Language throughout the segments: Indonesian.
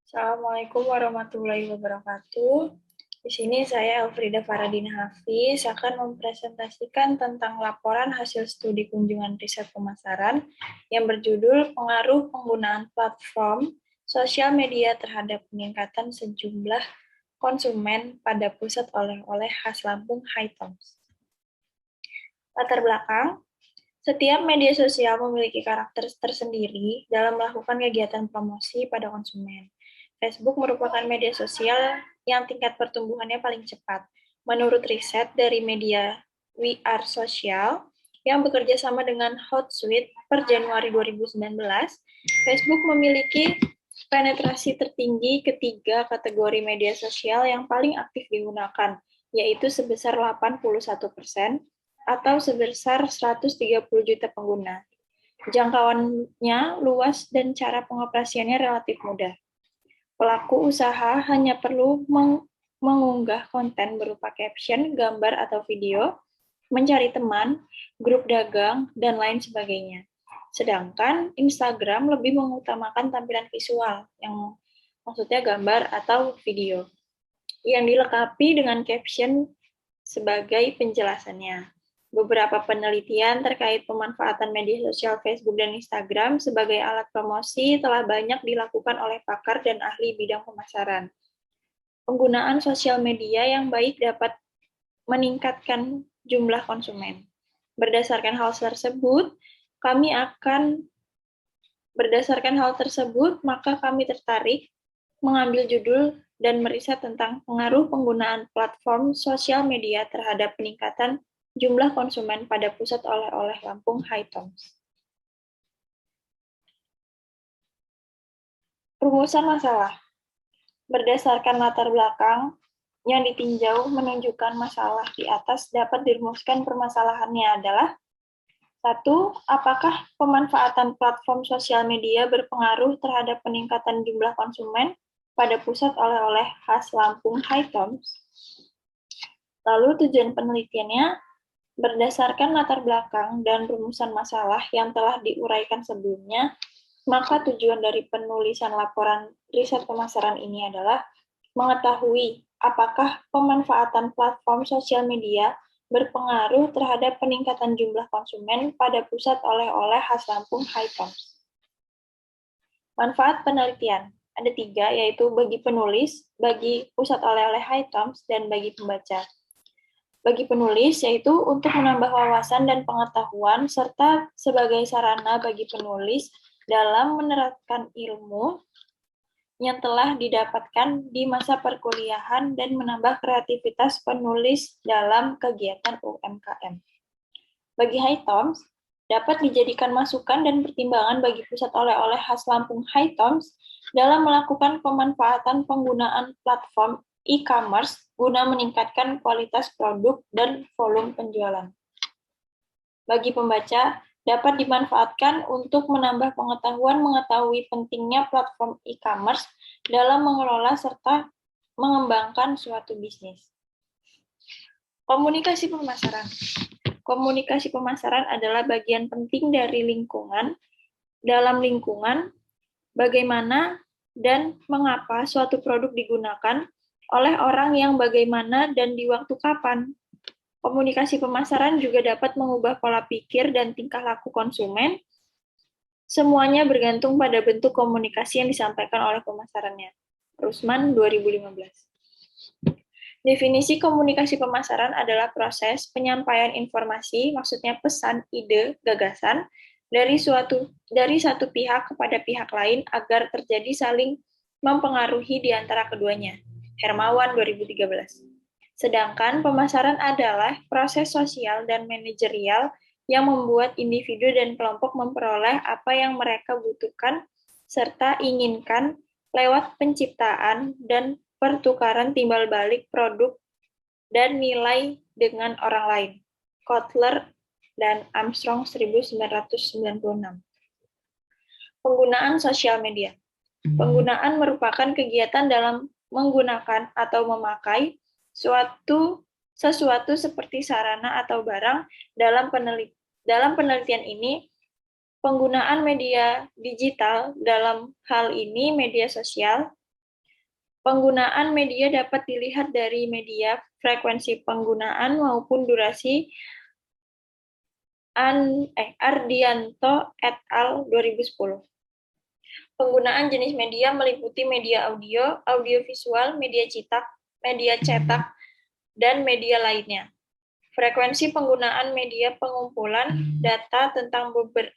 Assalamualaikum warahmatullahi wabarakatuh. Di sini saya Elfrida Faradina Hafiz akan mempresentasikan tentang laporan hasil studi kunjungan riset pemasaran yang berjudul Pengaruh Penggunaan Platform Sosial Media Terhadap Peningkatan Sejumlah Konsumen pada Pusat Oleh-oleh Khas Lampung Hightoms. Latar belakang, setiap media sosial memiliki karakter tersendiri dalam melakukan kegiatan promosi pada konsumen. Facebook merupakan media sosial yang tingkat pertumbuhannya paling cepat. Menurut riset dari media We Are Social yang bekerja sama dengan Hootsuite per Januari 2019, Facebook memiliki penetrasi tertinggi ketiga kategori media sosial yang paling aktif digunakan, yaitu sebesar 81% atau sebesar 130 juta pengguna. Jangkauannya luas dan cara pengoperasiannya relatif mudah. Pelaku usaha hanya perlu mengunggah konten berupa caption, gambar, atau video, mencari teman, grup dagang, dan lain sebagainya. Sedangkan Instagram lebih mengutamakan tampilan visual, yang maksudnya gambar atau video, yang dilengkapi dengan caption sebagai penjelasannya. Beberapa penelitian terkait pemanfaatan media sosial Facebook dan Instagram sebagai alat promosi telah banyak dilakukan oleh pakar dan ahli bidang pemasaran. Penggunaan sosial media yang baik dapat meningkatkan jumlah konsumen. Berdasarkan hal tersebut, maka kami tertarik mengambil judul dan meriset tentang pengaruh penggunaan platform sosial media terhadap peningkatan jumlah konsumen pada Pusat Oleh-oleh Lampung Hightoms. Rumusan masalah. Berdasarkan latar belakang yang ditinjau menunjukkan masalah di atas dapat dirumuskan permasalahannya adalah 1. Apakah pemanfaatan platform sosial media berpengaruh terhadap peningkatan jumlah konsumen pada Pusat Oleh-oleh Khas Lampung Hightoms? Lalu tujuan penelitiannya berdasarkan latar belakang dan rumusan masalah yang telah diuraikan sebelumnya, maka tujuan dari penulisan laporan riset pemasaran ini adalah mengetahui apakah pemanfaatan platform sosial media berpengaruh terhadap peningkatan jumlah konsumen pada Pusat Oleh-oleh Khas Lampung Hightoms. Manfaat penelitian ada 3, yaitu bagi penulis, bagi Pusat Oleh-oleh Hightoms, dan bagi pembaca. Bagi penulis, yaitu untuk menambah wawasan dan pengetahuan, serta sebagai sarana bagi penulis dalam menerapkan ilmu yang telah didapatkan di masa perkuliahan dan menambah kreativitas penulis dalam kegiatan UMKM. Bagi Hightoms, dapat dijadikan masukan dan pertimbangan bagi Pusat Oleh-oleh Khas Lampung Hightoms dalam melakukan pemanfaatan penggunaan platform e-commerce guna meningkatkan kualitas produk dan volume penjualan. Bagi pembaca, dapat dimanfaatkan untuk menambah pengetahuan mengetahui pentingnya platform e-commerce dalam mengelola serta mengembangkan suatu bisnis. Komunikasi pemasaran. Komunikasi pemasaran adalah bagian penting dari lingkungan. Dalam lingkungan, bagaimana dan mengapa suatu produk digunakan oleh orang yang bagaimana dan di waktu kapan. Komunikasi pemasaran juga dapat mengubah pola pikir dan tingkah laku konsumen. Semuanya bergantung pada bentuk komunikasi yang disampaikan oleh pemasarannya. Rusman, 2015. Definisi komunikasi pemasaran adalah proses penyampaian informasi, maksudnya pesan, ide, gagasan, dari satu pihak kepada pihak lain agar terjadi saling mempengaruhi di antara keduanya. Hermawan, 2013. Sedangkan pemasaran adalah proses sosial dan manajerial yang membuat individu dan kelompok memperoleh apa yang mereka butuhkan serta inginkan lewat penciptaan dan pertukaran timbal balik produk dan nilai dengan orang lain. Kotler dan Armstrong, 1996. Penggunaan sosial media. Penggunaan merupakan kegiatan dalam menggunakan atau memakai sesuatu seperti sarana atau barang. Dalam penelitian ini, penggunaan media digital, dalam hal ini media sosial, Penggunaan media dapat dilihat dari media, frekuensi penggunaan, maupun durasi. Ardianto et al. 2010. Penggunaan jenis media meliputi media audio, audiovisual, media cetak, dan media lainnya. Frekuensi penggunaan media pengumpulan data tentang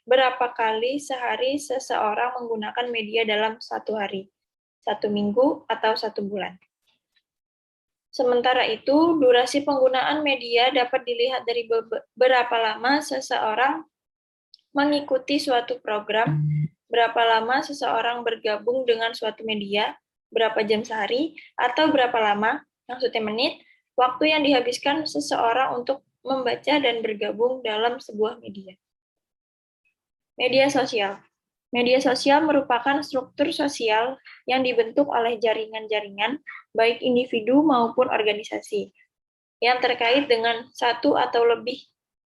berapa kali sehari seseorang menggunakan media dalam satu hari, 1 minggu, atau 1 bulan. Sementara itu, durasi penggunaan media dapat dilihat dari berapa lama seseorang mengikuti suatu program, berapa lama seseorang bergabung dengan suatu media, berapa jam sehari, atau berapa lama, maksudnya menit, waktu yang dihabiskan seseorang untuk membaca dan bergabung dalam sebuah media. Media sosial. Media sosial merupakan struktur sosial yang dibentuk oleh jaringan-jaringan, baik individu maupun organisasi, yang terkait dengan satu atau lebih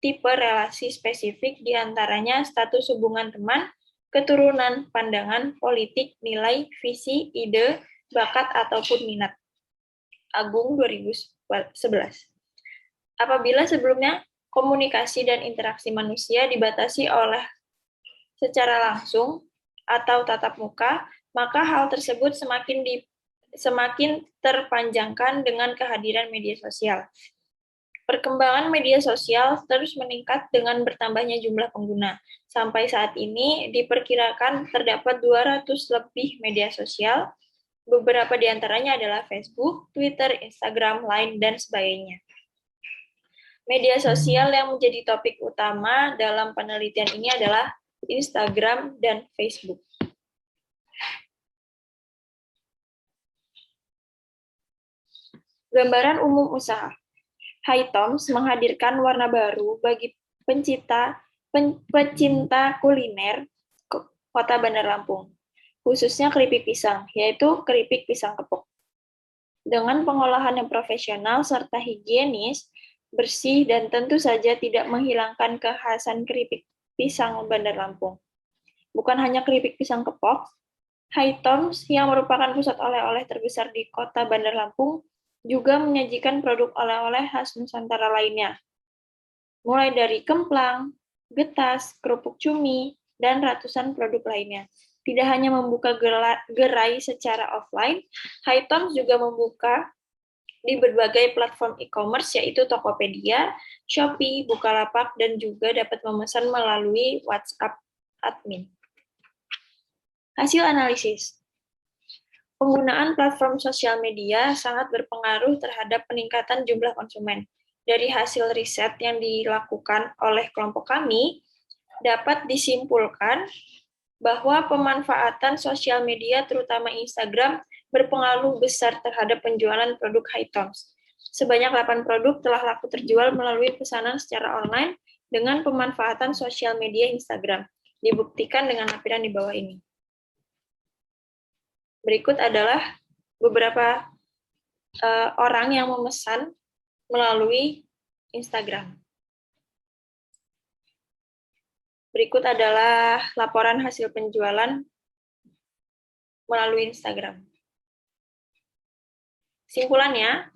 tipe relasi spesifik, diantaranya status hubungan teman, keturunan, pandangan, politik, nilai, visi, ide, bakat, ataupun minat. Agung 2011. Apabila sebelumnya komunikasi dan interaksi manusia dibatasi oleh secara langsung atau tatap muka, maka hal tersebut semakin terpanjangkan dengan kehadiran media sosial. Perkembangan media sosial terus meningkat dengan bertambahnya jumlah pengguna. Sampai saat ini diperkirakan terdapat 200 lebih media sosial. Beberapa di antaranya adalah Facebook, Twitter, Instagram, Line, dan sebagainya. Media sosial yang menjadi topik utama dalam penelitian ini adalah Instagram dan Facebook. Gambaran umum usaha. Hi-Toms menghadirkan warna baru bagi pecinta kuliner Kota Bandar Lampung, khususnya keripik pisang, yaitu keripik pisang kepok. Dengan pengolahan yang profesional serta higienis, bersih, dan tentu saja tidak menghilangkan kekhasan keripik pisang Bandar Lampung. Bukan hanya keripik pisang kepok, Hi-Toms yang merupakan pusat oleh-oleh terbesar di Kota Bandar Lampung juga menyajikan produk oleh-oleh khas Nusantara lainnya, mulai dari kemplang, getas, kerupuk cumi, dan ratusan produk lainnya. Tidak hanya membuka gerai secara offline, Hi-Toms juga membuka di berbagai platform e-commerce, yaitu Tokopedia, Shopee, Bukalapak, dan juga dapat memesan melalui WhatsApp admin. Hasil analisis. Penggunaan platform sosial media sangat berpengaruh terhadap peningkatan jumlah konsumen. Dari hasil riset yang dilakukan oleh kelompok kami, dapat disimpulkan bahwa pemanfaatan sosial media, terutama Instagram, berpengaruh besar terhadap penjualan produk Hi-Toms. Sebanyak 8 produk telah laku terjual melalui pesanan secara online dengan pemanfaatan sosial media Instagram. Dibuktikan dengan lampiran di bawah ini. Berikut adalah beberapa orang yang memesan melalui Instagram. Berikut adalah laporan hasil penjualan melalui Instagram. Kesimpulannya,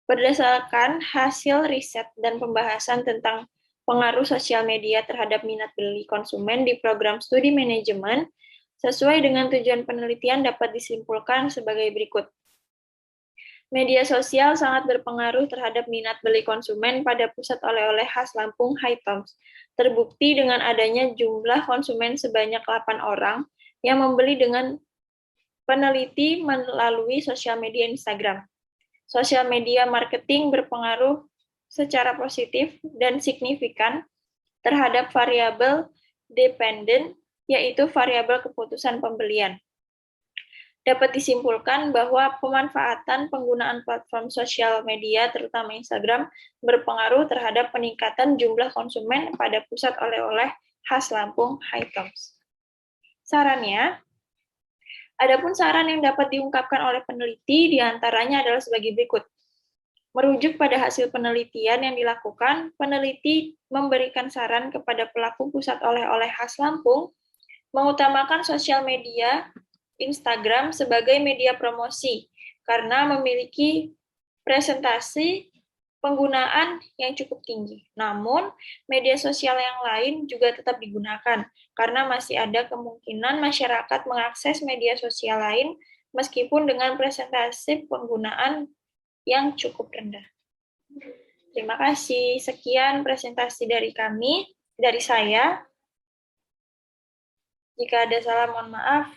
berdasarkan hasil riset dan pembahasan tentang pengaruh sosial media terhadap minat beli konsumen di program studi manajemen, sesuai dengan tujuan penelitian dapat disimpulkan sebagai berikut. Media sosial sangat berpengaruh terhadap minat beli konsumen pada pusat oleh-oleh khas Lampung Hi-Toms. Terbukti dengan adanya jumlah konsumen sebanyak 8 orang yang membeli dengan peneliti melalui sosial media Instagram. Sosial media marketing berpengaruh secara positif dan signifikan terhadap variabel dependen, yaitu variabel keputusan pembelian. Dapat disimpulkan bahwa pemanfaatan penggunaan platform sosial media, terutama Instagram, berpengaruh terhadap peningkatan jumlah konsumen pada pusat oleh-oleh khas Lampung Hi-Toms. Sarannya, adapun saran yang dapat diungkapkan oleh peneliti diantaranya adalah sebagai berikut. Merujuk pada hasil penelitian yang dilakukan, peneliti memberikan saran kepada pelaku pusat oleh-oleh khas Lampung mengutamakan sosial media Instagram sebagai media promosi karena memiliki presentasi penggunaan yang cukup tinggi. Namun, media sosial yang lain juga tetap digunakan, karena masih ada kemungkinan masyarakat mengakses media sosial lain meskipun dengan presentasi penggunaan yang cukup rendah. Terima kasih. Sekian presentasi dari kami, dari saya. Jika ada salah, mohon maaf.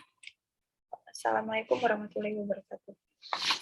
Assalamualaikum warahmatullahi wabarakatuh.